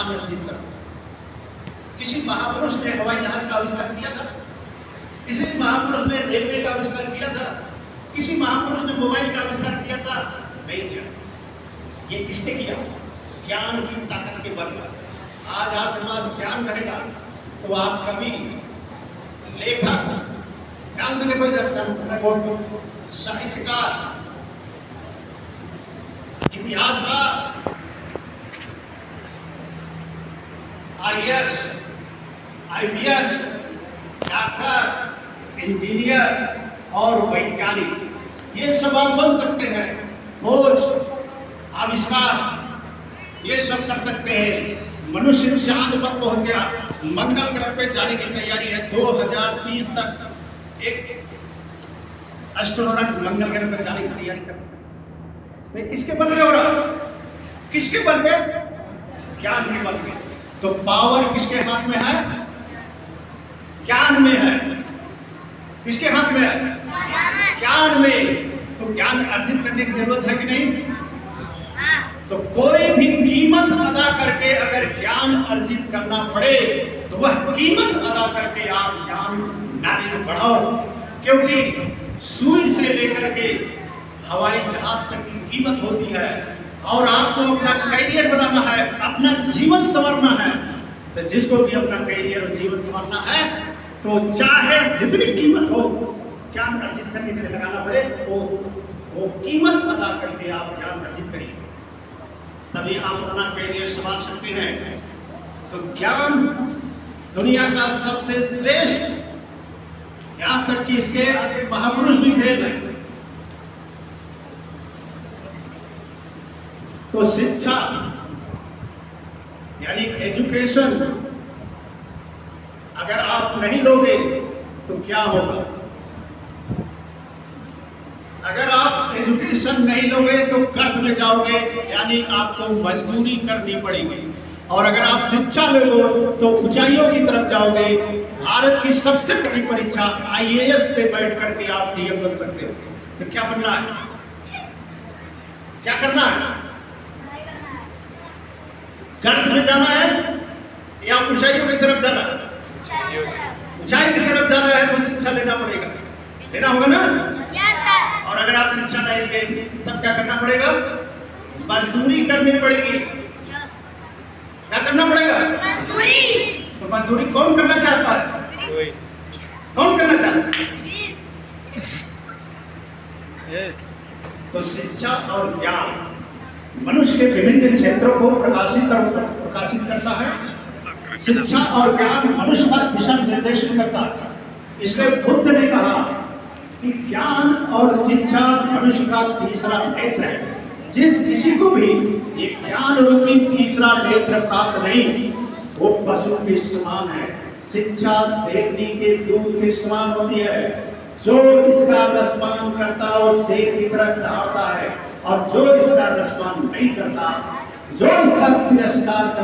ज्ञान अर्जित करना। किसी महापुरुष ने हवाई जहाज का आविष्कार किया था, किसी महापुरुष ने रेलवे का आविष्कार किया था, किसी महापुरुष ने मोबाइल का आविष्कार किया था? नहीं किया। ये किसने किया? ज्ञान की ताकत के बल पर। आज आपके पास ज्ञान रहेगा तो आप कभी लेखक, ध्यान से देखो, जब साहित्यकार, इतिहासकार, IAS, IPS, डॉक्टर, इंजीनियर और वैज्ञानिक, ये सब आप बन सकते हैं। खोज, आविष्कार, ये सब कर सकते हैं। मनुष्य चांद पर पहुंच गया, मंगल ग्रह पे जाने की तैयारी है। 2030 तक एक एस्ट्रोनॉट मंगल ग्रह पर जाने की तैयारी कर रहा है। किसके बल पे हो रहा? किसके बल पे? ज्ञान के बल पे। तो पावर किसके हाथ में है? ज्ञान में है। किसके हाथ में है? ज्ञान में। तो ज्ञान अर्जित करने की जरूरत है कि नहीं? तो कोई भी कीमत अदा करके अगर ज्ञान अर्जित करना पड़े तो वह कीमत अदा करके आप ज्ञान नॉलेज बढ़ाओ, क्योंकि सुई से लेकर के हवाई जहाज तक की कीमत होती है। और आपको अपना कैरियर बनाना है, अपना जीवन संवारना है। तो जिसको भी अपना कैरियर और जीवन संवारना है तो चाहे जितनी कीमत हो, ज्ञान अर्जित करने के लिए लगाना पड़े, वो कीमत अदा करके आप ज्ञान अर्जित करिए, तभी आप अपना कैरियर संभाल सकते हैं। तो ज्ञान दुनिया का सबसे श्रेष्ठ, यहां तक कि इसके आगे महापुरुष भी फेल हैं। तो शिक्षा यानी एजुकेशन अगर आप नहीं लोगे तो क्या होगा? अगर आप एजुकेशन नहीं लोगे तो कर्ज में जाओगे, यानी आपको मजदूरी करनी पड़ेगी। और अगर आप शिक्षा लोगे तो ऊंचाइयों की तरफ जाओगे। भारत की सबसे बड़ी परीक्षा IAS पे बैठ करके आप DM बन सकते हो। तो क्या बनना है? क्या करना है? कर्ज में जाना है या ऊंचाइयों की तरफ जाना है? ऊंचाई की तरफ जाना है तो शिक्षा लेना पड़ेगा, लेना होगा ना। और अगर आप शिक्षा नहीं लेंगे तब क्या करना पड़ेगा? मजदूरी करनी पड़ेगी। क्या करना पड़ेगा? तो मजदूरी कौन करना चाहता है? कौन करना चाहता है? तो शिक्षा और ज्ञान मनुष्य के विभिन्न क्षेत्रों को प्रकाशित करता है। शिक्षा और ज्ञान मनुष्य का दिशा निर्देशन करता है। इसलिए बुद्ध ने कहा कि ज्ञान और शिक्षा मनुष्य का तीसरा नेत्र है। जिस किसी को भी ये ज्ञान रूपी तीसरा नेत्र प्राप्त नहीं, वो पशु के समान है। शिक्षा शेरनी के दूध के समान होती है। जो इसका रसपान करता है वो शेर की तरह दौड़ता है, और जो इसका रसपान नहीं करता, जो इसका तिरस्कार करता